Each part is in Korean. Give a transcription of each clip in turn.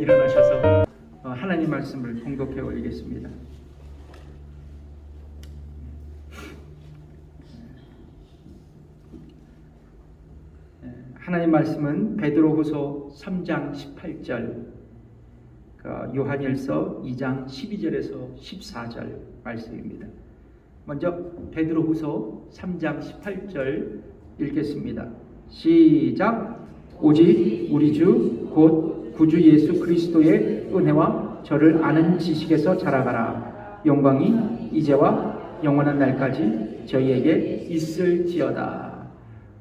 일어나셔서 하나님 말씀을 공독해 올리겠습니다. 하나님 말씀은 베드로후서 3장 18절, 요한일서 2장 12절에서 14절 말씀입니다. 먼저 베드로후서 3장 18절 읽겠습니다. 시작. 오직 우리 주 곧 구주 예수 그리스도의 은혜와 저를 아는 지식에서 자라가라. 영광이 이제와 영원한 날까지 저희에게 있을지어다.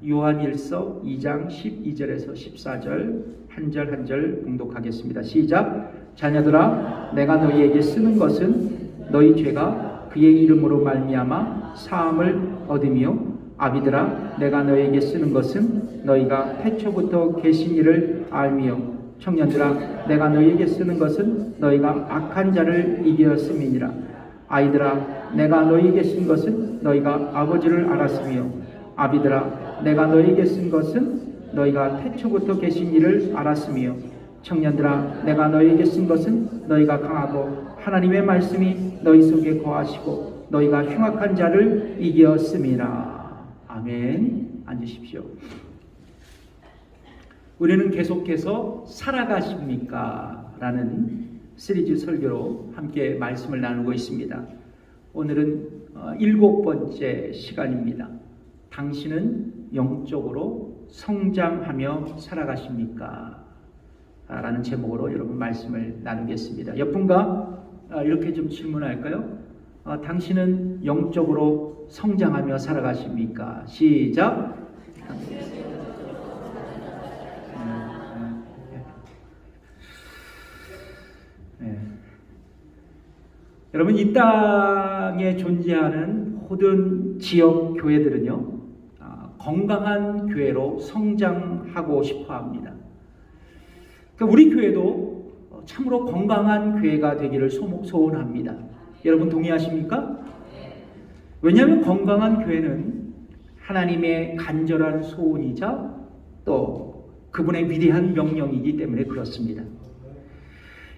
요한일서 2장 12절에서 14절 한 절 한 절 봉독하겠습니다. 시작. 자녀들아, 내가 너희에게 쓰는 것은 너희 죄가 그의 이름으로 말미암아 사함을 얻으며, 아비들아, 내가 너희에게 쓰는 것은 너희가 태초부터 계신 이를 알며, 청년들아, 내가 너희에게 쓰는 것은 너희가 악한 자를 이기었음이니라. 아이들아, 내가 너희에게 쓴 것은 너희가 아버지를 알았으며, 아비들아, 내가 너희에게 쓴 것은 너희가 태초부터 계신 이를 알았으며, 청년들아, 내가 너희에게 쓴 것은 너희가 강하고 하나님의 말씀이 너희 속에 거하시고 너희가 흉악한 자를 이기었음이라. 아멘. 앉으십시오. 우리는 계속해서 살아가십니까? 라는 시리즈 설교로 함께 말씀을 나누고 있습니다. 오늘은 7번째 시간입니다. 당신은 영적으로 성장하며 살아가십니까? 라는 제목으로 여러분 말씀을 나누겠습니다. 옆분과 이렇게 좀 질문할까요? 당신은 영적으로 성장하며 살아가십니까? 시작. 여러분, 이 땅에 존재하는 모든 지역 교회들은요, 건강한 교회로 성장하고 싶어 합니다. 그러니까 우리 교회도 참으로 건강한 교회가 되기를 소원합니다. 여러분 동의하십니까? 왜냐하면 건강한 교회는 하나님의 간절한 소원이자 또 그분의 위대한 명령이기 때문에 그렇습니다.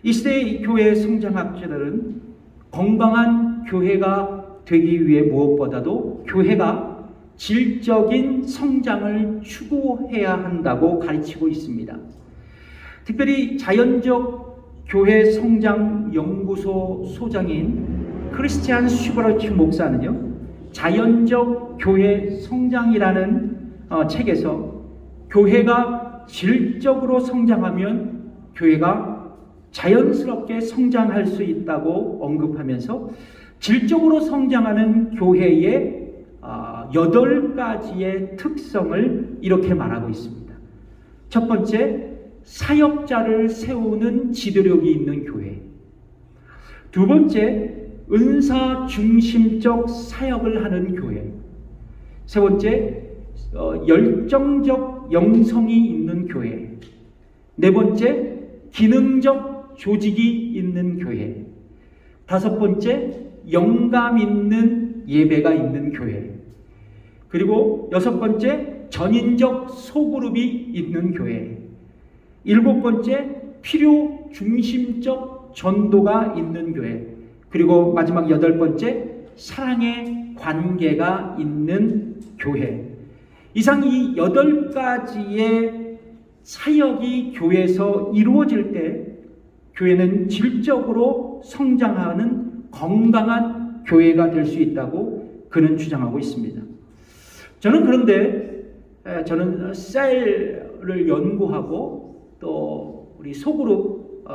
이 시대의 교회 성장학자들은 건강한 교회가 되기 위해 무엇보다도 교회가 질적인 성장을 추구해야 한다고 가르치고 있습니다. 특별히 자연적 교회 성장 연구소 소장인 크리스티안 슈버러츠 목사는요, 자연적 교회 성장이라는 책에서 교회가 질적으로 성장하면 교회가 자연스럽게 성장할 수 있다고 언급하면서 질적으로 성장하는 교회의 8가지의 특성을 이렇게 말하고 있습니다. 첫 번째, 사역자를 세우는 지도력이 있는 교회. 두 번째, 은사 중심적 사역을 하는 교회. 세 번째, 열정적 영성이 있는 교회. 네 번째, 기능적 조직이 있는 교회. 다섯 번째, 영감 있는 예배가 있는 교회. 그리고 여섯 번째, 전인적 소그룹이 있는 교회. 일곱 번째, 필요 중심적 전도가 있는 교회. 그리고 마지막 8번째, 사랑의 관계가 있는 교회. 이상 이 8가지의 사역이 교회에서 이루어질 때 교회는 질적으로 성장하는 건강한 교회가 될 수 있다고 그는 주장하고 있습니다. 그런데 저는 셀을 연구하고 또 우리 소그룹을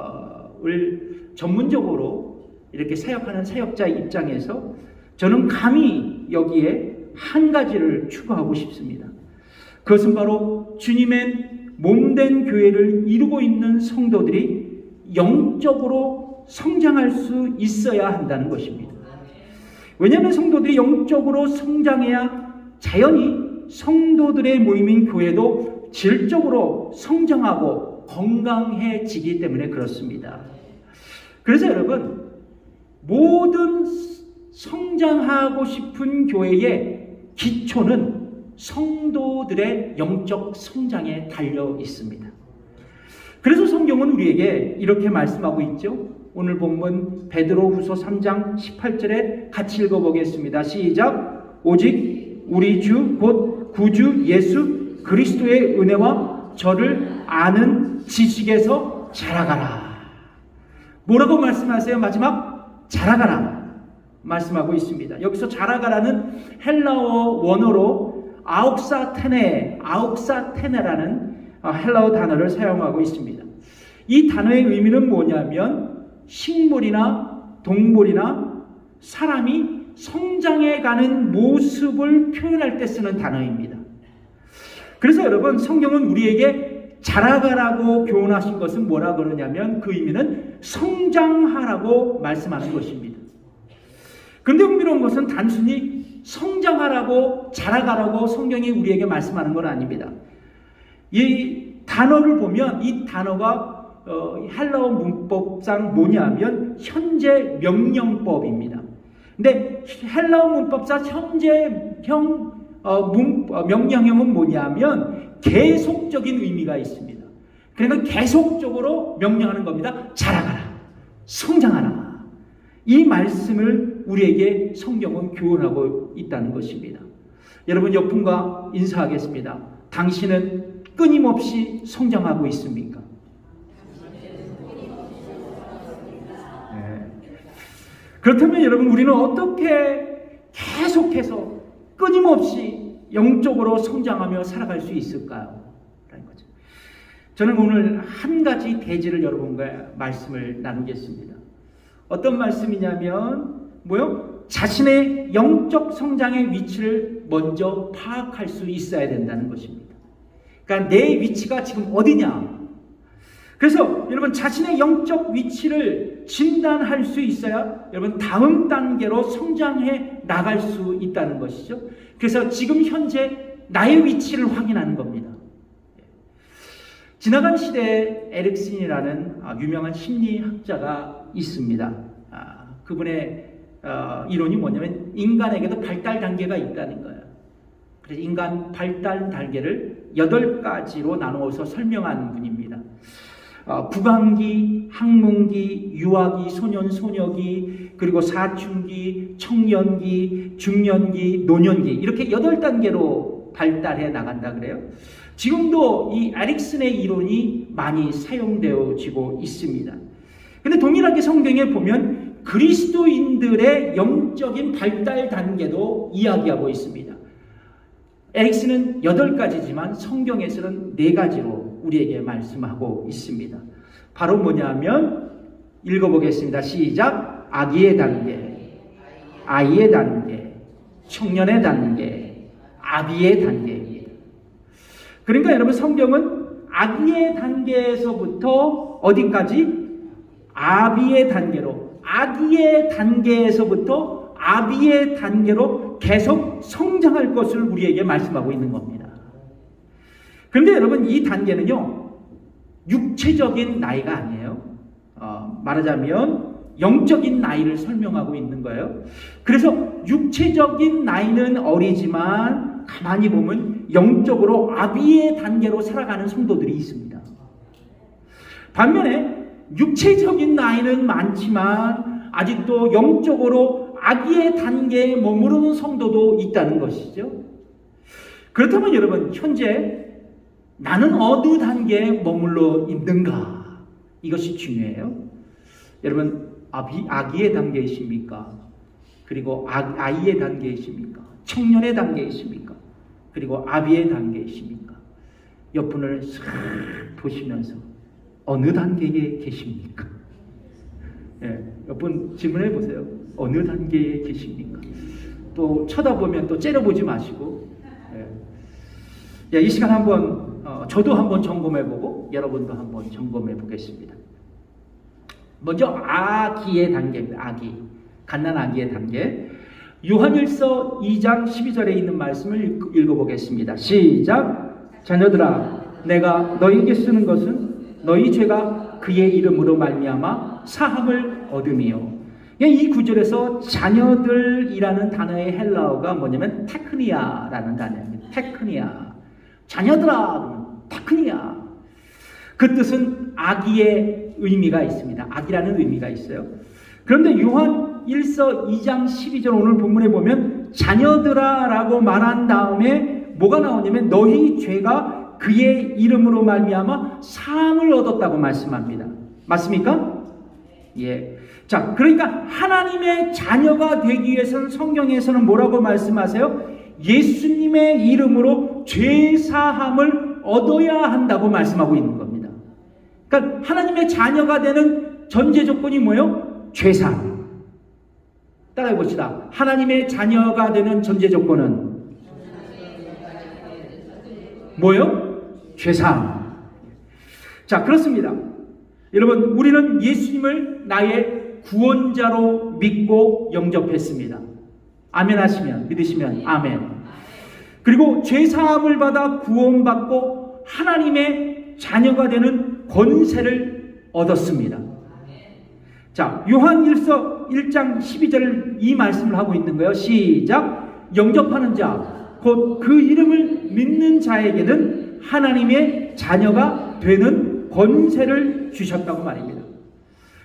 전문적으로 이렇게 사역하는 사역자의 입장에서 저는 감히 여기에 한 가지를 추구하고 싶습니다. 그것은 바로 주님의 몸된 교회를 이루고 있는 성도들이 영적으로 성장할 수 있어야 한다는 것입니다. 왜냐하면 성도들이 영적으로 성장해야 자연히 성도들의 모임인 교회도 질적으로 성장하고 건강해지기 때문에 그렇습니다. 그래서 여러분, 모든 성장하고 싶은 교회의 기초는 성도들의 영적 성장에 달려 있습니다. 그래서 성경은 우리에게 이렇게 말씀하고 있죠. 오늘 본문 베드로후서 3장 18절에 같이 읽어보겠습니다. 시작. 오직 우리 주 곧 구주 예수 그리스도의 은혜와 저를 아는 지식에서 자라가라. 뭐라고 말씀하세요? 마지막 자라가라 말씀하고 있습니다. 여기서 자라가라는 헬라어 원어로 아욱사테네라는 헬라어 단어를 사용하고 있습니다. 이 단어의 의미는 뭐냐면 식물이나 동물이나 사람이 성장해가는 모습을 표현할 때 쓰는 단어입니다. 그래서 여러분, 성경은 우리에게 자라가라고 교훈하신 것은 뭐라 그러냐면 그 의미는 성장하라고 말씀하는 것입니다. 그런데 흥미로운 것은 단순히 성장하라고 자라가라고 성경이 우리에게 말씀하는 건 아닙니다. 이 단어를 보면 이 단어가 헬라어 문법상 뭐냐면 현재 명령법입니다. 근데 헬라어 문법상 현재형 명령형은 뭐냐면 계속적인 의미가 있습니다. 그러니까 계속적으로 명령하는 겁니다. 자라가라, 성장하라. 이 말씀을 우리에게 성경은 교훈하고 있다는 것입니다. 여러분, 옆분과 인사하겠습니다. 당신은 끊임없이 성장하고 있습니까? 네. 그렇다면 여러분, 우리는 어떻게 계속해서 끊임없이 영적으로 성장하며 살아갈 수 있을까요? 라는 거죠. 저는 오늘 한 가지 대지를 여러분과 말씀을 나누겠습니다. 어떤 말씀이냐면 자신의 영적 성장의 위치를 먼저 파악할 수 있어야 된다는 것입니다. 그러니까 내 위치가 지금 어디냐. 그래서 여러분, 자신의 영적 위치를 진단할 수 있어야 여러분 다음 단계로 성장해 나갈 수 있다는 것이죠. 그래서 지금 현재 나의 위치를 확인하는 겁니다. 지나간 시대에 에릭슨이라는 유명한 심리학자가 있습니다. 그분의 이론이 뭐냐면 인간에게도 발달 단계가 있다는 거예요. 그래서 인간 발달 단계를 8가지로 나누어서 설명한 분입니다. 부강기, 학문기, 유아기, 소년, 소녀기, 그리고 사춘기, 청년기, 중년기, 노년기, 이렇게 8단계로 발달해 나간다 그래요. 지금도 이 에릭슨의 이론이 많이 사용되어지고 있습니다. 근데 동일하게 성경에 보면 그리스도인들의 영적인 발달 단계도 이야기하고 있습니다. 에릭슨은 8가지지만 성경에서는 4가지로 우리에게 말씀하고 있습니다. 바로 뭐냐면 읽어보겠습니다. 시작. 아기의 단계, 아이의 단계, 청년의 단계, 아비의 단계입니다. 그러니까 여러분, 성경은 아기의 단계에서부터 어디까지? 아비의 단계로, 아기의 단계에서부터 아비의 단계로 계속 성장할 것을 우리에게 말씀하고 있는 겁니다. 그런데 여러분, 이 단계는요, 육체적인 나이가 아니에요. 말하자면 영적인 나이를 설명하고 있는 거예요. 그래서 육체적인 나이는 어리지만 가만히 보면 영적으로 아비의 단계로 살아가는 성도들이 있습니다. 반면에 육체적인 나이는 많지만 아직도 영적으로 아기의 단계에 머무르는 성도도 있다는 것이죠. 그렇다면 여러분, 현재 나는 어느 단계에 머물러 있는가? 이것이 중요해요. 여러분, 아기의 단계이십니까? 그리고 아이의 단계이십니까? 청년의 단계이십니까? 그리고 아비의 단계이십니까? 옆분을 싹 보시면서 어느 단계에 계십니까? 옆분 질문해 보세요. 어느 단계에 계십니까? 또 쳐다보면 또 째려보지 마시고, 이 시간 한번 저도 한번 점검해보고 여러분도 한번 점검해 보겠습니다. 먼저 아기의 단계입니다. 아기, 갓난아기의 단계. 요한일서 2장 12절에 있는 말씀을 읽어보겠습니다. 시작. 자녀들아, 내가 너희에게 쓰는 것은 너희 죄가 그의 이름으로 말미암아 사함을 얻음이요. 이 구절에서 자녀들이라는 단어의 헬라어가 뭐냐면 테크니아라는 단어입니다. 테크니아. 자녀들아, 테크니아. 그 뜻은 아기의 의미가 있습니다. 아기라는 의미가 있어요. 그런데 요한 1서 2장 12절 오늘 본문에 보면 자녀들아 라고 말한 다음에 뭐가 나오냐면 너희 죄가 그의 이름으로 말미암아 사함을 얻었다고 말씀합니다. 맞습니까? 예. 자, 그러니까 하나님의 자녀가 되기 위해서는 성경에서는 뭐라고 말씀하세요? 예수님의 이름으로 죄 사함을 얻어야 한다고 말씀하고 있는 겁니다. 그러니까 하나님의 자녀가 되는 전제 조건이 뭐예요? 죄 사함. 따라해 봅시다. 하나님의 자녀가 되는 전제 조건은 뭐예요? 죄 사함. 자, 그렇습니다. 여러분, 우리는 예수님을 나의 구원자로 믿고 영접했습니다. 아멘 하시면, 믿으시면 아멘. 그리고 죄사함을 받아 구원받고 하나님의 자녀가 되는 권세를 얻었습니다. 자, 요한 1서 1장 12절 이 말씀을 하고 있는 거예요. 시작. 영접하는 자, 곧 그 이름을 믿는 자에게는 하나님의 자녀가 되는 권세를 주셨다고 말입니다.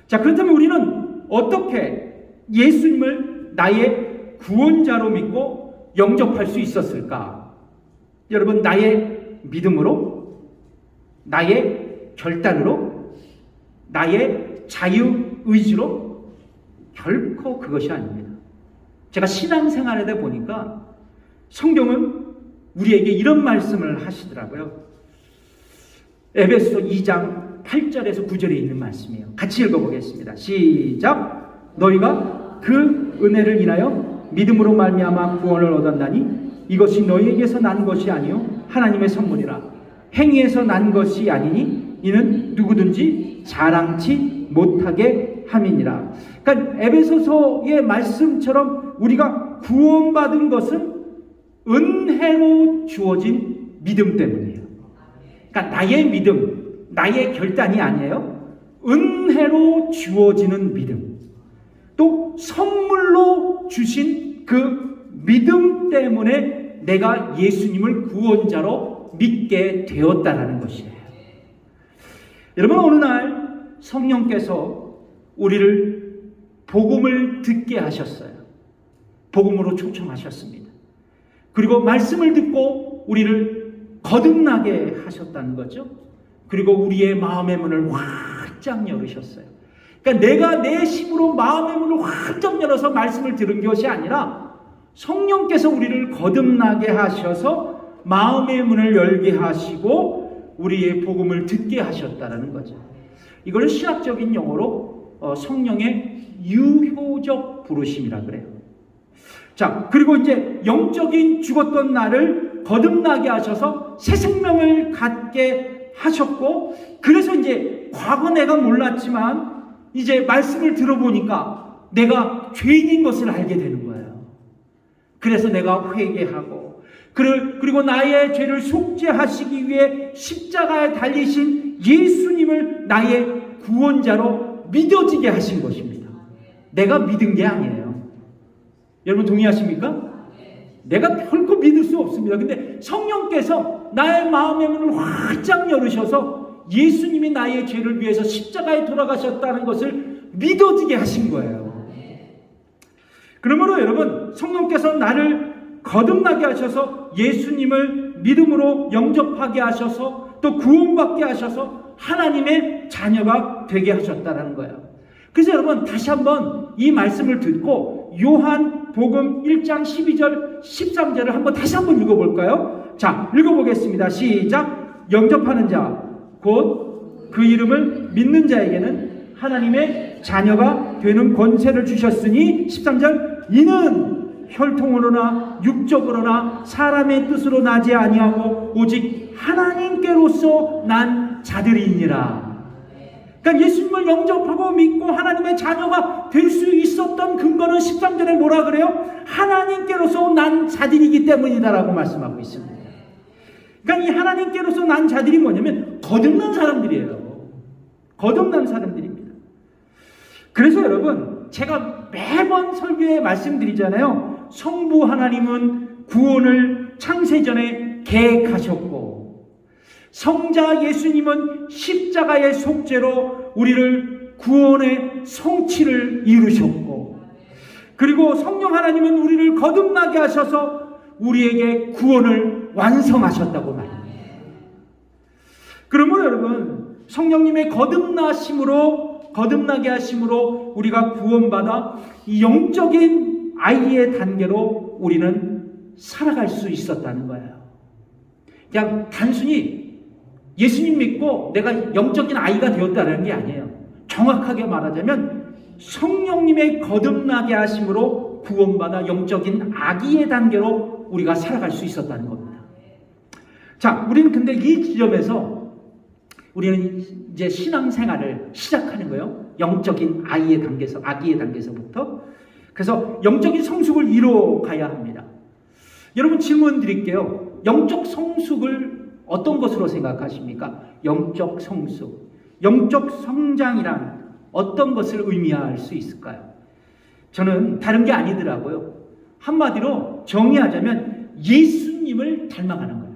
자, 그렇다면 우리는 어떻게 예수님을 나의 구원자로 믿고 영접할 수 있었을까? 여러분, 나의 믿음으로, 나의 결단으로, 나의 자유의지로? 결코 그것이 아닙니다. 제가 신앙생활에 보니까 성경은 우리에게 이런 말씀을 하시더라고요. 에베소 2장 8절에서 9절에 있는 말씀이에요. 같이 읽어보겠습니다. 시작. 너희가 그 은혜를 인하여 믿음으로 말미암아 구원을 얻었나니 이것이 너희에게서 난 것이 아니요 하나님의 선물이라. 행위에서 난 것이 아니니 이는 누구든지 자랑치 못하게 함이니라. 그러니까 에베소서의 말씀처럼 우리가 구원받은 것은 은혜로 주어진 믿음 때문이에요. 그러니까 나의 믿음, 나의 결단이 아니에요. 은혜로 주어지는 믿음. 또 선물로 주신 그 믿음 때문에 내가 예수님을 구원자로 믿게 되었다라는 것이에요. 여러분, 어느 날 성령께서 우리를 복음을 듣게 하셨어요. 복음으로 초청하셨습니다. 그리고 말씀을 듣고 우리를 거듭나게 하셨다는 거죠. 그리고 우리의 마음의 문을 활짝 열으셨어요. 그러니까 내가 내 힘으로 마음의 문을 활짝 열어서 말씀을 들은 것이 아니라 성령께서 우리를 거듭나게 하셔서 마음의 문을 열게 하시고 우리의 복음을 듣게 하셨다는 거죠. 이걸 신학적인 용어로 성령의 유효적 부르심이라 그래요. 자, 그리고 이제 영적인 죽었던 나를 거듭나게 하셔서 새 생명을 갖게 하셨고, 그래서 이제 과거 내가 몰랐지만 이제 말씀을 들어보니까 내가 죄인인 것을 알게 되는 거예요. 그래서 내가 회개하고, 그리고 나의 죄를 속죄하시기 위해 십자가에 달리신 예수님을 나의 구원자로 믿어지게 하신 것입니다. 내가 믿은 게 아니에요. 여러분 동의하십니까? 내가 결코 믿을 수 없습니다. 근데 성령께서 나의 마음의 문을 활짝 열으셔서 예수님이 나의 죄를 위해서 십자가에 돌아가셨다는 것을 믿어지게 하신 거예요. 그러므로 여러분, 성령께서 나를 거듭나게 하셔서 예수님을 믿음으로 영접하게 하셔서 또 구원받게 하셔서 하나님의 자녀가 되게 하셨다는 거예요. 그래서 여러분, 다시 한번 이 말씀을 듣고 요한복음 1장 12절 13절을 한번 다시 한번 읽어볼까요? 자, 읽어보겠습니다. 시작. 영접하는 자, 곧 그 이름을 믿는 자에게는 하나님의 자녀가 되는 권세를 주셨으니 13절. 이는 혈통으로나 육적으로나 사람의 뜻으로 나지 아니하고 오직 하나님께로서 난 자들이니라. 그러니까 예수님을 영접하고 믿고 하나님의 자녀가 될 수 있었던 근거는 13절에 뭐라 그래요? 하나님께로서 난 자들이기 때문이다라고 말씀하고 있습니다. 그러니까 이 하나님께로서 난 자들이 뭐냐면 거듭난 사람들이에요. 거듭난 사람들입니다. 그래서 여러분, 제가 매번 설교에 말씀드리잖아요. 성부 하나님은 구원을 창세전에 계획하셨고, 성자 예수님은 십자가의 속죄로 우리를 구원의 성취를 이루셨고, 그리고 성령 하나님은 우리를 거듭나게 하셔서 우리에게 구원을 완성하셨다고 말합니다. 그러면 여러분, 성령님의 거듭나게 하심으로 우리가 구원받아 이 영적인 아이의 단계로 우리는 살아갈 수 있었다는 거예요. 그냥 단순히 예수님 믿고 내가 영적인 아이가 되었다는 게 아니에요. 정확하게 말하자면 성령님의 거듭나게 하심으로 구원받아 영적인 아기의 단계로 우리가 살아갈 수 있었다는 겁니다. 자, 우리는 근데 이 지점에서 우리는 이제 신앙생활을 시작하는 거예요. 영적인 아기의 단계에서부터. 그래서 영적인 성숙을 이뤄가야 합니다. 여러분, 질문 드릴게요. 영적 성숙을 어떤 것으로 생각하십니까? 영적 성숙, 영적 성장이란 어떤 것을 의미할 수 있을까요? 저는 다른 게 아니더라고요. 한마디로 정의하자면 예수님을 닮아가는 거예요.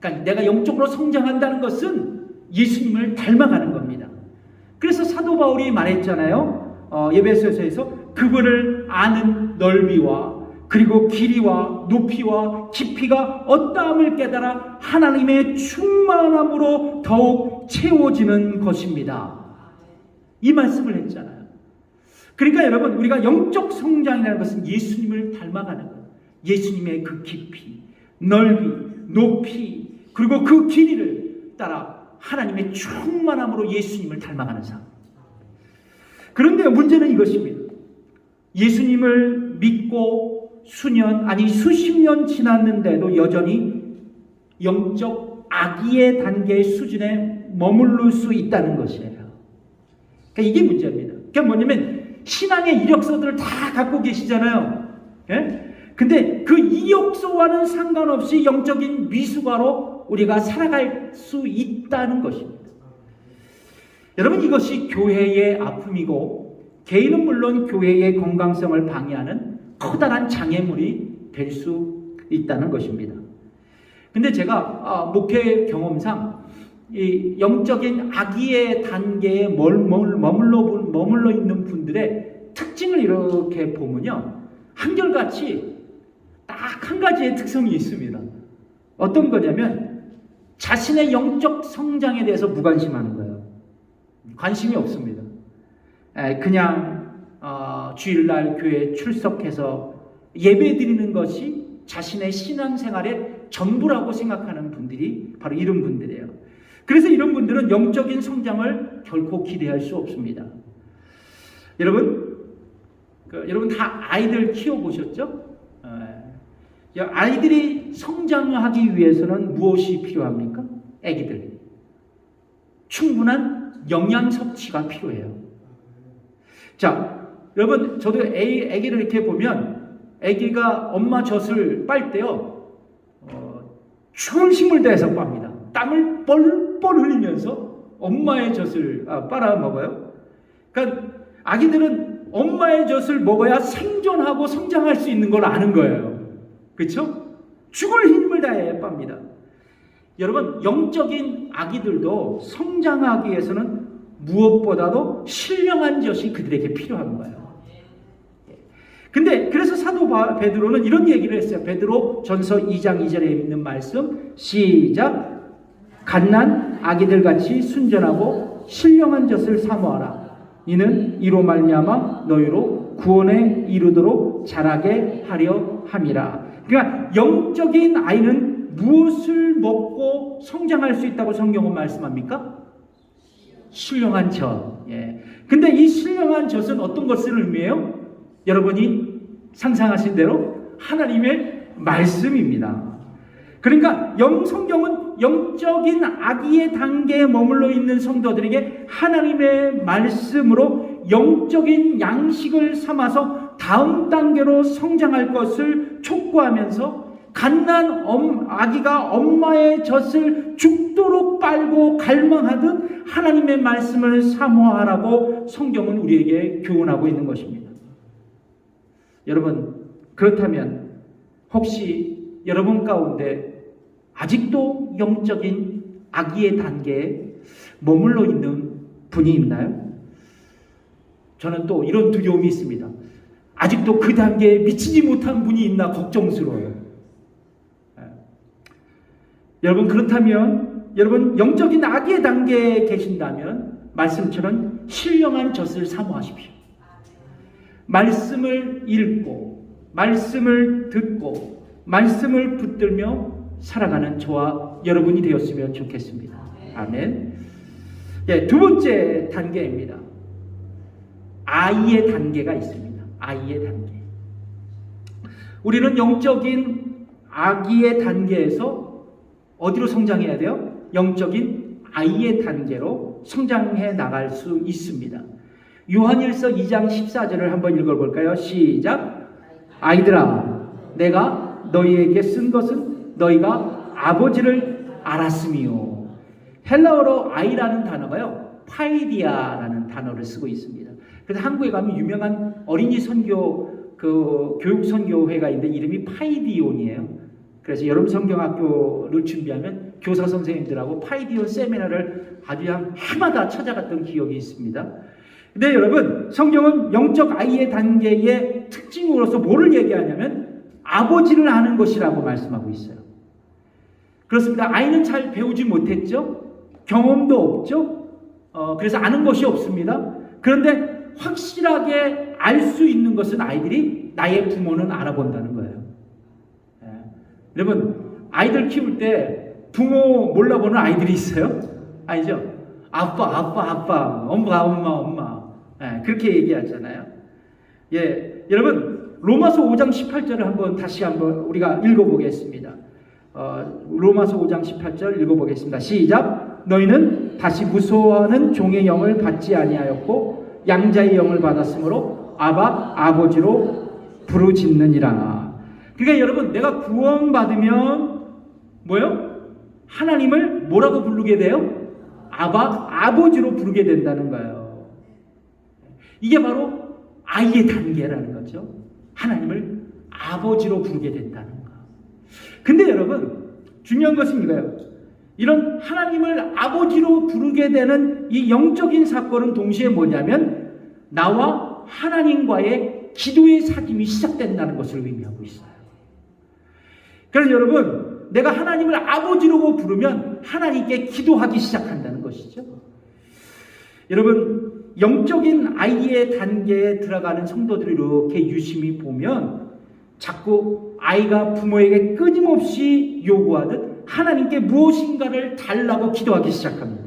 그러니까 내가 영적으로 성장한다는 것은 예수님을 닮아가는 겁니다. 그래서 사도 바울이 말했잖아요. 에베소서에서 그분을 아는 넓이와 그리고 길이와 높이와 깊이가 어떠함을 깨달아 하나님의 충만함으로 더욱 채워지는 것입니다. 이 말씀을 했잖아요. 그러니까 여러분, 우리가 영적 성장이라는 것은 예수님을 닮아가는 거예요. 예수님의 그 깊이, 넓이, 높이, 그리고 그 길이를 따라 하나님의 충만함으로 예수님을 닮아가는 삶. 그런데 문제는 이것입니다. 예수님을 믿고 수십 년 지났는데도 여전히 영적 아기의 단계의 수준에 머무를 수 있다는 것이에요. 그러니까 이게 문제입니다. 그러니까 뭐냐면 신앙의 이력서들을 다 갖고 계시잖아요. 예? 근데 그 이력서와는 상관없이 영적인 미숙아로 우리가 살아갈 수 있다는 것입니다. 여러분, 이것이 교회의 아픔이고 개인은 물론 교회의 건강성을 방해하는 커다란 장애물이 될 수 있다는 것입니다. 근데 제가 목회 경험상 이 영적인 아기의 단계에 머물러 있는 분들의 특징을 이렇게 보면요, 한결같이 딱 한 가지의 특성이 있습니다. 어떤 거냐면 자신의 영적 성장에 대해서 무관심하는 거예요. 관심이 없습니다. 그냥 주일날 교회에 출석해서 예배 드리는 것이 자신의 신앙생활의 전부라고 생각하는 분들이 바로 이런 분들이에요. 그래서 이런 분들은 영적인 성장을 결코 기대할 수 없습니다. 여러분 다 아이들 키워보셨죠? 아이들이 성장하기 위해서는 무엇이 필요합니까? 아기들. 충분한 영양 섭취가 필요해요. 자, 여러분, 저도 아기를 이렇게 보면 아기가 엄마 젖을 빨 때요, 추운 힘을 다해서 빱니다. 땀을 뻘뻘 흘리면서 엄마의 젖을 빨아먹어요. 그러니까 아기들은 엄마의 젖을 먹어야 생존하고 성장할 수 있는 걸 아는 거예요. 그렇죠? 죽을 힘을 다해 빱니다. 여러분, 영적인 아기들도 성장하기 위해서는 무엇보다도 신령한 젖이 그들에게 필요한 거예요. 근데 그래서 사도 베드로는 이런 얘기를 했어요. 베드로 전서 2장 2절에 있는 말씀, 시작. 갓난 아기들같이 순전하고 신령한 젖을 사모하라. 이는 이로 말미암아 너희로 구원에 이르도록 자라게 하려 함이라. 그러니까 영적인 아이는 무엇을 먹고 성장할 수 있다고 성경은 말씀합니까? 신령한 젖. 예. 근데 이 신령한 젖은 어떤 것을 의미해요? 여러분이 상상하신 대로 하나님의 말씀입니다. 그러니까 성경은 영적인 아기의 단계에 머물러 있는 성도들에게 하나님의 말씀으로 영적인 양식을 삼아서 다음 단계로 성장할 것을 촉구하면서 갓난 아기가 엄마의 젖을 죽도록 빨고 갈망하듯 하나님의 말씀을 사모하라고 성경은 우리에게 교훈하고 있는 것입니다. 여러분, 그렇다면 혹시 여러분 가운데 아직도 영적인 아기의 단계에 머물러 있는 분이 있나요? 저는 또 이런 두려움이 있습니다. 아직도 그 단계에 미치지 못한 분이 있나 걱정스러워요. 여러분, 그렇다면 여러분 영적인 아기의 단계에 계신다면 말씀처럼 신령한 젖을 사모하십시오. 말씀을 읽고 말씀을 듣고 말씀을 붙들며 살아가는 저와 여러분이 되었으면 좋겠습니다. 아멘. 예, 두 번째 단계입니다. 아이의 단계가 있습니다. 아이의 단계. 우리는 영적인 아기의 단계에서 어디로 성장해야 돼요? 영적인 아이의 단계로 성장해 나갈 수 있습니다. 요한일서 2장 14절을 한번 읽어볼까요? 시작. 아이들아, 내가 너희에게 쓴 것은 너희가 아버지를 알았음이요. 헬라어로 아이라는 단어가요, 파이디아라는 단어를 쓰고 있습니다. 그래서 한국에 가면 유명한 어린이 선교 교육 선교회가 있는데 이름이 파이디온이에요. 그래서 여름 성경학교를 준비하면 교사 선생님들하고 파이디온 세미나를 아주 해마다 찾아갔던 기억이 있습니다. 근데 여러분, 성경은 영적 아이의 단계의 특징으로서 뭐를 얘기하냐면 아버지를 아는 것이라고 말씀하고 있어요. 그렇습니다. 아이는 잘 배우지 못했죠. 경험도 없죠. 그래서 아는 것이 없습니다. 그런데 확실하게 알 수 있는 것은 아이들이 나의 부모는 알아본다는 거예요. 여러분, 아이들 키울 때 부모 몰라보는 아이들이 있어요? 아니죠? 아빠, 엄마. 그렇게 얘기하잖아요. 예, 여러분, 로마서 5장 18절을 다시 한번 우리가 읽어보겠습니다. 로마서 5장 18절 읽어보겠습니다. 시작. 너희는 다시 무서워하는 종의 영을 받지 아니하였고 양자의 영을 받았으므로 아바, 아버지로 부르짖느니라. 그러니까 여러분, 내가 구원받으면 뭐요? 하나님을 뭐라고 부르게 돼요? 아바, 아버지로 부르게 된다는 거예요. 이게 바로 아이의 단계라는 거죠. 하나님을 아버지로 부르게 된다는 거. 근데 여러분, 중요한 것은 이거예요. 이런 하나님을 아버지로 부르게 되는 이 영적인 사건은 동시에 뭐냐면 나와 하나님과의 기도의 사귐이 시작된다는 것을 의미하고 있어요. 그래서 여러분, 내가 하나님을 아버지로 부르면 하나님께 기도하기 시작한다는 것이죠. 여러분, 영적인 아이의 단계에 들어가는 성도들을 이렇게 유심히 보면 자꾸 아이가 부모에게 끊임없이 요구하듯 하나님께 무엇인가를 달라고 기도하기 시작합니다.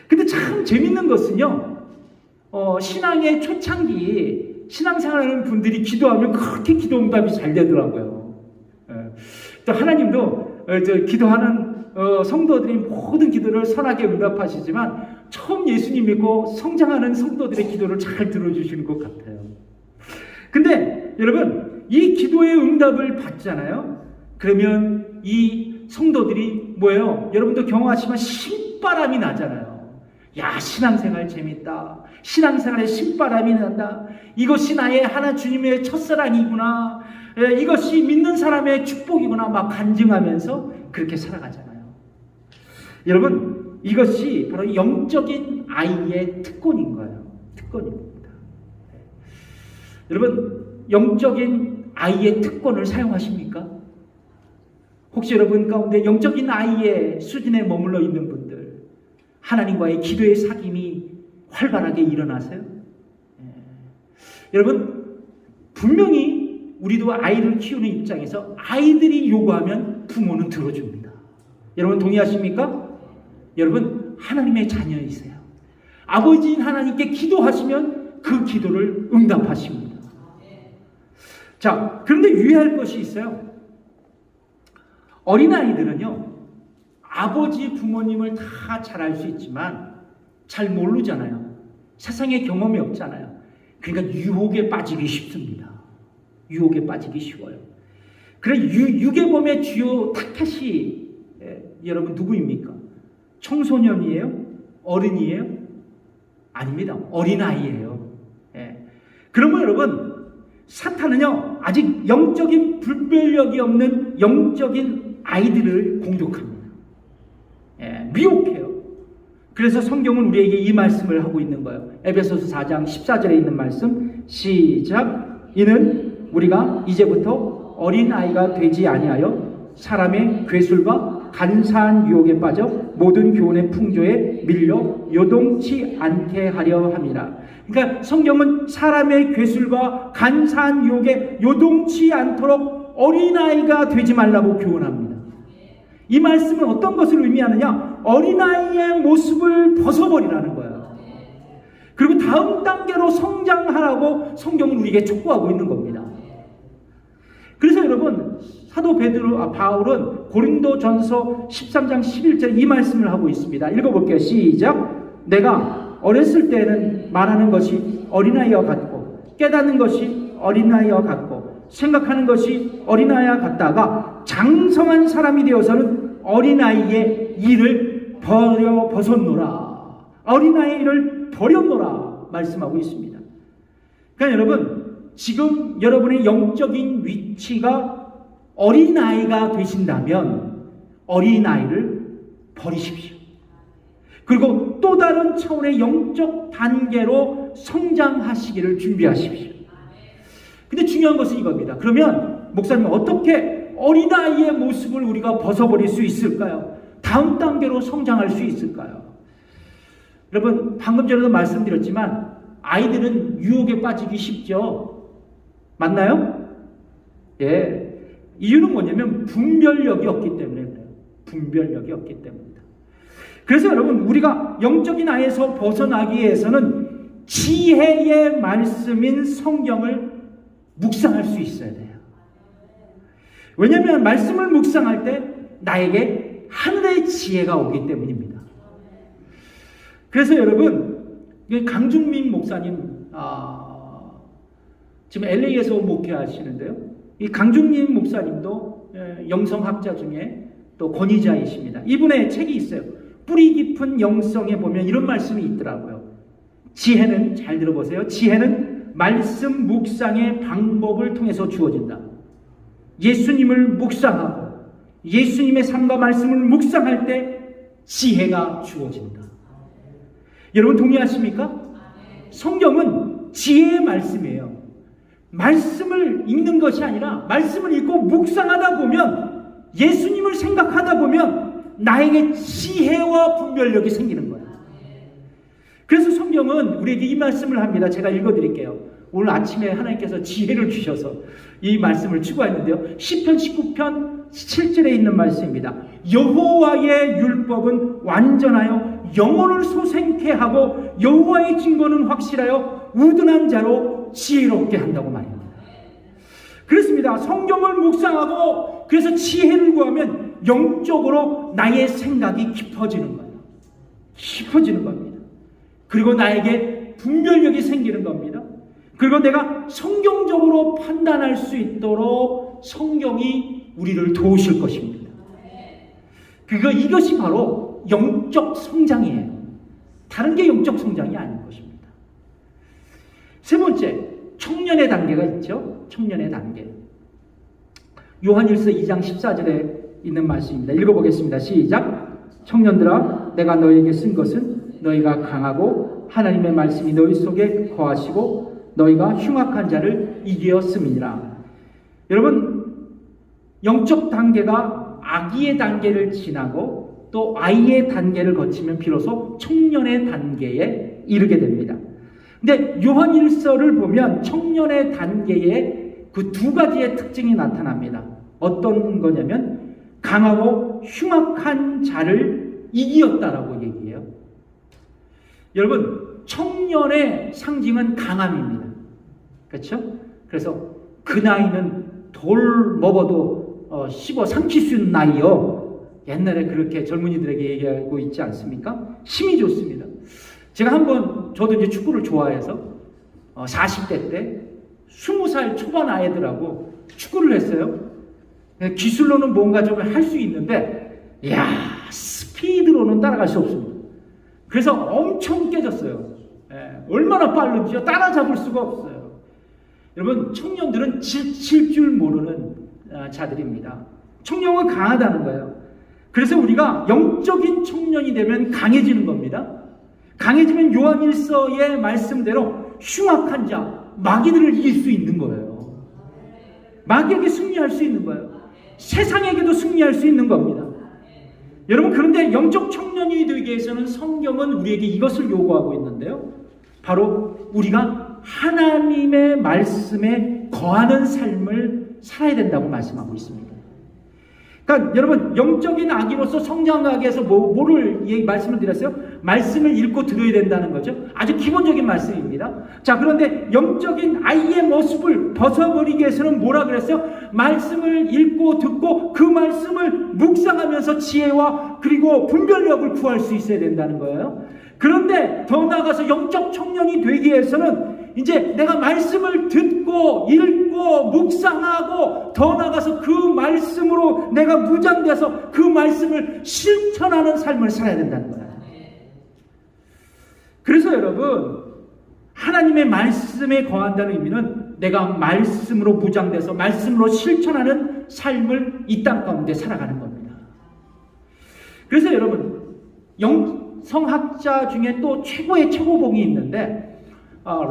근데 참 재밌는 것은요, 신앙의 초창기 신앙생활하는 분들이 기도하면 그렇게 기도 응답이 잘 되더라고요. 또 하나님도 기도하는 성도들이 모든 기도를 선하게 응답하시지만 처음 예수님 믿고 성장하는 성도들의 기도를 잘 들어주시는 것 같아요. 근데 여러분, 이 기도의 응답을 받잖아요. 그러면 이 성도들이 뭐예요? 여러분도 경험하시면 신바람이 나잖아요. 야, 신앙생활 재밌다. 신앙생활에 신바람이 난다. 이것이 나의 하나 주님의 첫사랑이구나. 이것이 믿는 사람의 축복이구나. 막 간증하면서 그렇게 살아가잖아요. 여러분, 이것이 바로 영적인 아이의 특권인 거예요. 특권입니다. 여러분, 영적인 아이의 특권을 사용하십니까? 혹시 여러분 가운데 영적인 아이의 수준에 머물러 있는 분들, 하나님과의 기도의 사귐이 활발하게 일어나세요? 여러분, 분명히 우리도 아이를 키우는 입장에서 아이들이 요구하면 부모는 들어줍니다. 여러분 동의하십니까? 여러분, 하나님의 자녀이세요. 아버지인 하나님께 기도하시면 그 기도를 응답하십니다. 자, 그런데 유의할 것이 있어요. 어린아이들은요, 아버지 부모님을 다 잘 알 수 있지만 잘 모르잖아요. 세상에 경험이 없잖아요. 그러니까 유혹에 빠지기 쉽습니다. 유혹에 빠지기 쉬워요. 그래, 유괴범의 주요 타겟이 여러분 누구입니까? 청소년이에요? 어른이에요? 아닙니다. 어린아이예요. 그러면 여러분, 사탄은요, 아직 영적인 분별력이 없는 영적인 아이들을 공격합니다. 미혹해요. 그래서 성경은 우리에게 이 말씀을 하고 있는 거예요. 에베소서 4장 14절에 있는 말씀, 시작. 이는 우리가 이제부터 어린아이가 되지 아니하여 사람의 괴술과 간사한 유혹에 빠져 모든 교훈의 풍조에 밀려 요동치 않게 하려 함이라. 그러니까 성경은 사람의 괴술과 간사한 유혹에 요동치 않도록 어린아이가 되지 말라고 교훈합니다. 이 말씀은 어떤 것을 의미하느냐? 어린아이의 모습을 벗어버리라는 거예요. 그리고 다음 단계로 성장하라고 성경은 우리에게 촉구하고 있는 겁니다. 그래서 여러분, 사도 바울은 고린도전서 13장 11절에 이 말씀을 하고 있습니다. 읽어볼게요. 시작. 내가 어렸을 때는 말하는 것이 어린아이와 같고 깨닫는 것이 어린아이와 같고 생각하는 것이 어린아이와 같다가 장성한 사람이 되어서는 어린아이의 일을 벗었노라. 어린아이의 일을 버렸노라 말씀하고 있습니다. 그러니까 여러분, 지금 여러분의 영적인 위치가 어린아이가 되신다면 어린아이를 버리십시오. 그리고 또 다른 차원의 영적 단계로 성장하시기를 준비하십시오. 근데 중요한 것은 이겁니다. 그러면 목사님, 어떻게 어린아이의 모습을 우리가 벗어버릴 수 있을까요? 다음 단계로 성장할 수 있을까요? 여러분, 방금 전에도 말씀드렸지만 아이들은 유혹에 빠지기 쉽죠. 맞나요? 예. 이유는 뭐냐면 분별력이 없기 때문에 그래요. 분별력이 없기 때문입니다. 그래서 여러분, 우리가 영적인 아이에서 벗어나기 위해서는 지혜의 말씀인 성경을 묵상할 수 있어야 돼요. 왜냐하면 말씀을 묵상할 때 나에게 하늘의 지혜가 오기 때문입니다. 그래서 여러분, 강중민 목사님 지금 LA에서 목회하시는데요. 이 강중민 목사님도 영성학자 중에 또 권위자이십니다. 이분의 책이 있어요. 뿌리 깊은 영성에 보면 이런 말씀이 있더라고요. 지혜는, 잘 들어보세요. 지혜는 말씀 묵상의 방법을 통해서 주어진다. 예수님을 묵상하고 예수님의 삶과 말씀을 묵상할 때 지혜가 주어진다. 여러분 동의하십니까? 성경은 지혜의 말씀이에요. 말씀을 읽는 것이 아니라 말씀을 읽고 묵상하다 보면, 예수님을 생각하다 보면 나에게 지혜와 분별력이 생기는 거예요. 그래서 성경은 우리에게 이 말씀을 합니다. 제가 읽어드릴게요. 오늘 아침에 하나님께서 지혜를 주셔서 이 말씀을 추구했는데요. 시편 19편 7절에 있는 말씀입니다. 여호와의 율법은 완전하여 영혼을 소생케 하고 여호와의 증거는 확실하여 우둔한 자로 지혜롭게 한다고 말입니다. 그렇습니다. 성경을 묵상하고 그래서 지혜를 구하면 영적으로 나의 생각이 깊어지는 거예요. 깊어지는 겁니다. 그리고 나에게 분별력이 생기는 겁니다. 그리고 내가 성경적으로 판단할 수 있도록 성경이 우리를 도우실 것입니다. 이것이 바로 영적 성장이에요. 다른 게 영적 성장이 아닌 것입니다. 세 번째, 청년의 단계가 있죠. 청년의 단계. 요한일서 2장 14절에 있는 말씀입니다. 읽어보겠습니다. 시작. 청년들아, 내가 너희에게 쓴 것은 너희가 강하고 하나님의 말씀이 너희 속에 거하시고 너희가 흉악한 자를 이기었음이니라. 여러분, 영적 단계가 아기의 단계를 지나고 또 아이의 단계를 거치면 비로소 청년의 단계에 이르게 됩니다. 근데 요한일서를 보면 청년의 단계에 그 두 가지의 특징이 나타납니다. 어떤 거냐면 강하고 흉악한 자를 이기었다라고 얘기해요. 여러분, 청년의 상징은 강함입니다. 그렇죠? 그래서 그 나이는 돌 먹어도 씹어 삼킬 수 있는 나이요. 옛날에 그렇게 젊은이들에게 얘기하고 있지 않습니까? 힘이 좋습니다. 제가 한번, 저도 이제 축구를 좋아해서 40대 때 20살 초반 아이들하고 축구를 했어요. 기술로는 뭔가 좀 할 수 있는데, 이야, 스피드로는 따라갈 수 없습니다. 그래서 엄청 깨졌어요. 얼마나 빠른지요? 따라잡을 수가 없어요. 여러분, 청년들은 칠 줄 모르는 자들입니다. 청년은 강하다는 거예요. 그래서 우리가 영적인 청년이 되면 강해지는 겁니다. 강해지면 요한일서의 말씀대로 흉악한 자, 마귀들을 이길 수 있는 거예요. 마귀에게 승리할 수 있는 거예요. 세상에게도 승리할 수 있는 겁니다. 여러분, 그런데 영적 청년이 되기 위해서는 성경은 우리에게 이것을 요구하고 있는데요. 바로 우리가 하나님의 말씀에 거하는 삶을 살아야 된다고 말씀하고 있습니다. 그러니까 여러분, 영적인 아기로서 성장하기 위해서 뭐를 말씀을 드렸어요? 말씀을 읽고 들어야 된다는 거죠. 아주 기본적인 말씀입니다. 자, 그런데 영적인 아이의 모습을 벗어버리기 위해서는 뭐라 그랬어요? 말씀을 읽고 듣고 그 말씀을 묵상하면서 지혜와 그리고 분별력을 구할 수 있어야 된다는 거예요. 그런데 더 나아가서 영적 청년이 되기 위해서는 이제 내가 말씀을 듣고 읽고 묵상하고 더 나아가서 그 말씀으로 내가 무장돼서 그 말씀을 실천하는 삶을 살아야 된다는 거예요. 그래서 여러분, 하나님의 말씀에 거한다는 의미는 내가 말씀으로 무장돼서 말씀으로 실천하는 삶을 이 땅 가운데 살아가는 겁니다. 그래서 여러분, 영성학자 중에 또 최고의 최고봉이 있는데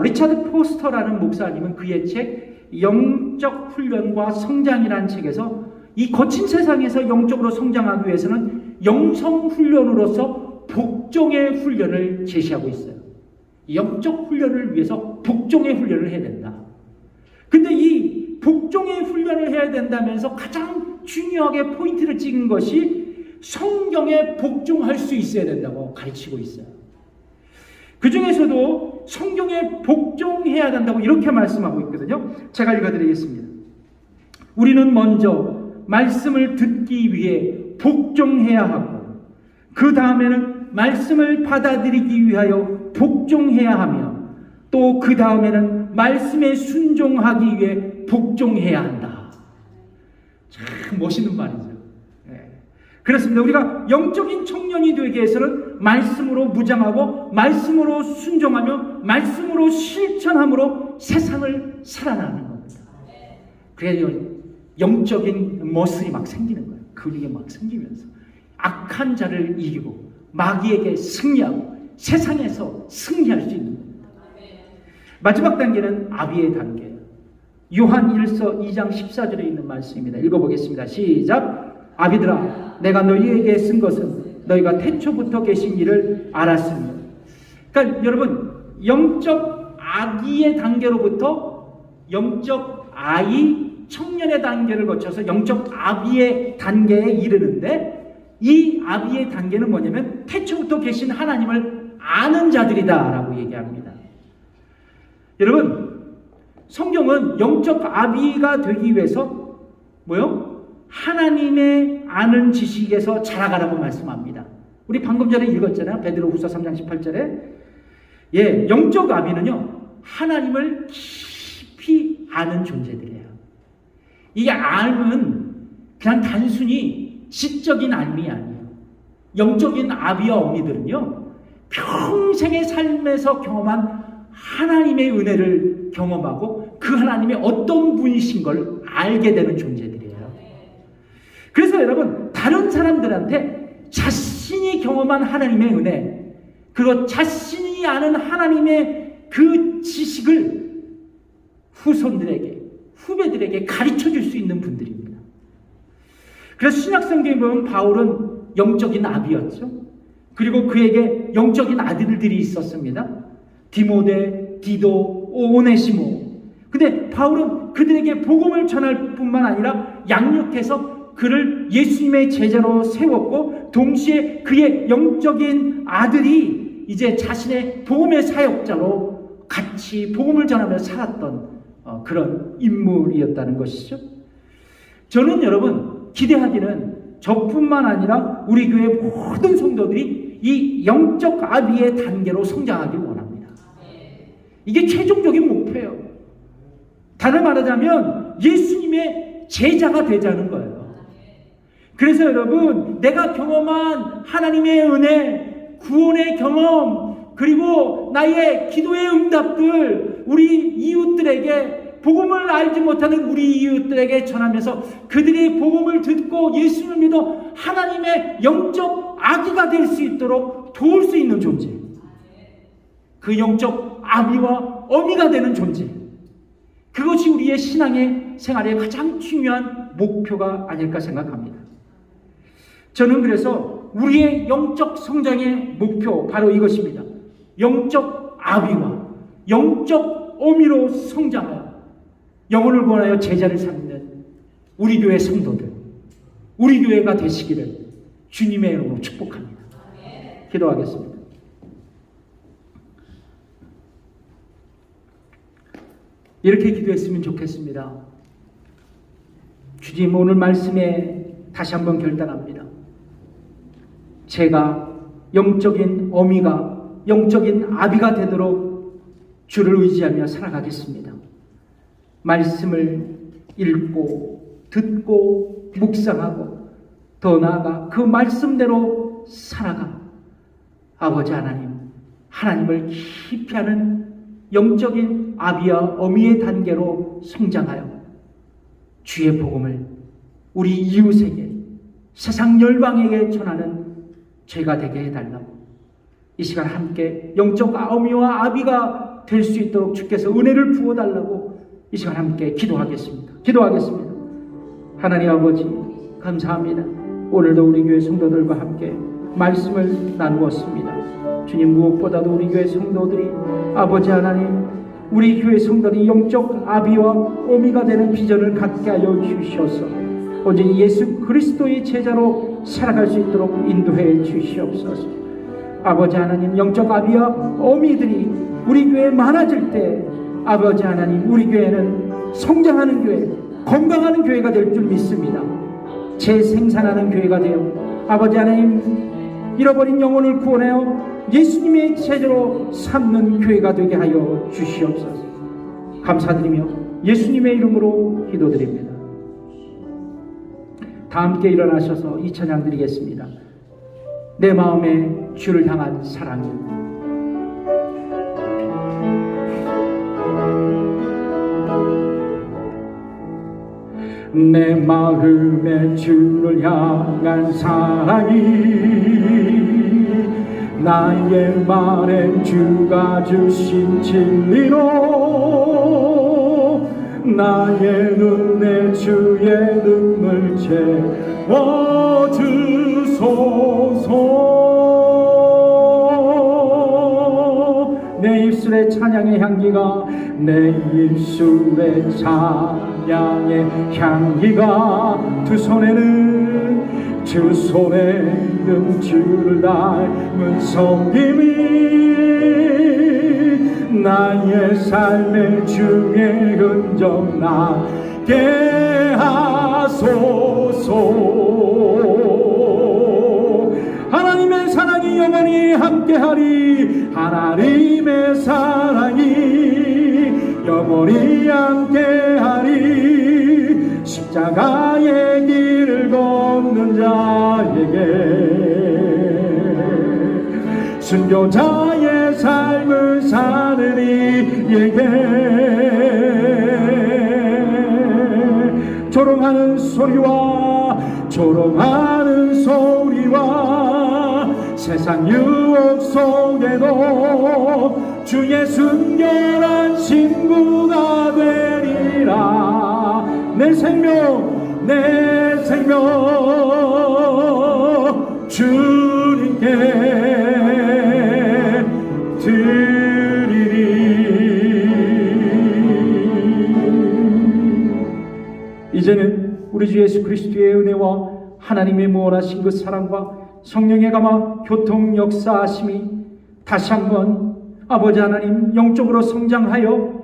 리차드 포스터라는 목사님은 그의 책 영적 훈련과 성장이라는 책에서 이 거친 세상에서 영적으로 성장하기 위해서는 영성 훈련으로서 복종의 훈련을 제시하고 있어요. 영적 훈련을 위해서 복종의 훈련을 해야 된다. 근데 이 복종의 훈련을 해야 된다면서 가장 중요하게 포인트를 찍은 것이 성경에 복종할 수 있어야 된다고 가르치고 있어요. 그 중에서도 성경에 복종해야 된다고 이렇게 말씀하고 있거든요. 제가 읽어드리겠습니다. 우리는 먼저 말씀을 듣기 위해 복종해야 하고 그 다음에는 말씀을 받아들이기 위하여 복종해야 하며 또 그 다음에는 말씀에 순종하기 위해 복종해야 한다. 참 멋있는 말이죠. 그렇습니다. 우리가 영적인 청년이 되기 위해서는 말씀으로 무장하고 말씀으로 순종하며 말씀으로 실천함으로 세상을 살아나는 겁니다. 그래야 영적인 머슬이 막 생기는 거예요. 근육이 막 생기면서 악한 자를 이기고 마귀에게 승리하고 세상에서 승리할 수 있는 겁니다. 마지막 단계는 아비의 단계예요. 요한 1서 2장 14절에 있는 말씀입니다. 읽어보겠습니다. 시작. 아비들아, 내가 너희에게 쓴 것은 너희가 태초부터 계신 이를 알았으며. 그러니까 여러분, 영적 아기의 단계로부터 영적 아이 청년의 단계를 거쳐서 영적 아비의 단계에 이르는데, 이 아비의 단계는 뭐냐면 태초부터 계신 하나님을 아는 자들이다 라고 얘기합니다. 여러분, 성경은 영적 아비가 되기 위해서 뭐요? 하나님의 아는 지식에서 자라가라고 말씀합니다. 우리 방금 전에 읽었잖아요. 베드로후서 3장 18절에 영적 아비는요, 하나님을 깊이 아는 존재들이에요. 이게 알은 그냥 단순히 지적인 알미 아니에요. 영적인 아비와 어미들은요, 평생의 삶에서 경험한 하나님의 은혜를 경험하고 그 하나님의 어떤 분이신 걸 알게 되는 존재들이에요. 그래서 여러분, 다른 사람들한테 자신이 경험한 하나님의 은혜, 그리고 자신이 아는 하나님의 그 지식을 후손들에게, 후배들에게 가르쳐 줄 수 있는 분들입니다. 그래서 신약성경에 보면 바울은 영적인 아비였죠. 그리고 그에게 영적인 아들들이 있었습니다. 디모데, 디도, 오네시모. 근데 바울은 그들에게 복음을 전할 뿐만 아니라 양육해서 그를 예수님의 제자로 세웠고, 동시에 그의 영적인 아들이 이제 자신의 복음의 사역자로 같이 복음을 전하며 살았던 그런 인물이었다는 것이죠. 저는 여러분, 기대하기는 저뿐만 아니라 우리 교회 모든 성도들이 이 영적 아비의 단계로 성장하길 원합니다. 이게 최종적인 목표예요. 다른 말하자면 예수님의 제자가 되자는 거예요. 그래서 여러분, 내가 경험한 하나님의 은혜, 구원의 경험, 그리고 나의 기도의 응답들, 우리 이웃들에게 복음을 알지 못하는 우리 이웃들에게 전하면서 그들이 복음을 듣고 예수를 믿어 하나님의 영적 아기가 될 수 있도록 도울 수 있는 존재, 그 영적 아비와 어미가 되는 존재, 그것이 우리의 신앙의 생활의 가장 중요한 목표가 아닐까 생각합니다. 저는 그래서 우리의 영적 성장의 목표 바로 이것입니다. 영적 아비와 영적 어미로 성장하여 영혼을 구원하여 제자를 삼는 우리 교회 성도들, 우리 교회가 되시기를 주님의 이름으로 축복합니다. 기도하겠습니다. 이렇게 기도했으면 좋겠습니다. 주님, 오늘 말씀에 다시 한번 결단합니다. 제가 영적인 어미가, 영적인 아비가 되도록 주를 의지하며 살아가겠습니다. 말씀을 읽고 듣고 묵상하고 더 나아가 그 말씀대로 살아가 아버지 하나님, 하나님을 깊이 아는 영적인 아비와 어미의 단계로 성장하여 주의 복음을 우리 이웃에게, 세상 열방에게 전하는 죄가 되게 해달라고, 이 시간 함께 영적 어미와 아비가 될 수 있도록 주께서 은혜를 부어달라고 이 시간 함께 기도하겠습니다. 하나님 아버지, 감사합니다. 오늘도 우리 교회 성도들과 함께 말씀을 나누었습니다. 주님, 무엇보다도 우리 교회 성도들이 아버지 하나님, 우리 교회 성도들이 영적 아비와 어미가 되는 비전을 갖게 하여 주시옵소서. 온전히 예수 그리스도의 제자로 살아갈 수 있도록 인도해 주시옵소서. 아버지 하나님, 영적 아비와 어미들이 우리 교회에 많아질 때 아버지 하나님, 우리 교회는 성장하는 교회, 건강하는 교회가 될 줄 믿습니다. 재생산하는 교회가 되어 아버지 하나님, 잃어버린 영혼을 구원하여 예수님의 제자로 삼는 교회가 되게 하여 주시옵소서. 감사드리며 예수님의 이름으로 기도드립니다. 다 함께 일어나셔서 이 찬양 드리겠습니다. 내 마음에 주를 향한 사랑이. 내 마음에 주를 향한 사랑이 나의 말엔 주가 주신 진리로 나의 눈에 주의 눈물 채워주소서. 내 입술의 찬양의 향기가, 내 입술의 찬양의 향기가, 두 손에는 주 손에는 주를 닮은 섬김이 나의 삶의 중에 흔적 나게 하소서. 하나님의 사랑이 영원히 함께하리. 하나님의 사랑이 영원히 함께하리. 십자가의 길을 걷는 자에게, 순교자의 삶을 사는 이에게, 조롱하는 소리와 세상 유혹 속에도 주의 순결한 친구가 되리라. 내 생명 주님께 드리리. 이제는 우리 주 예수 그리스도의 은혜와 하나님의 무한하신 그 사랑과 성령의 감화 교통 역사하심이 다시 한번 아버지 하나님, 영적으로 성장하여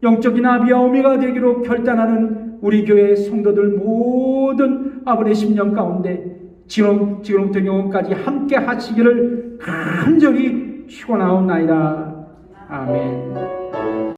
영적인 아비와 어미가 되기로 결단하는 우리 교회 성도들 모든 아버지의 심령 가운데 지금부터 영원까지 함께 하시기를 간절히 축원하옵나이다. 아멘.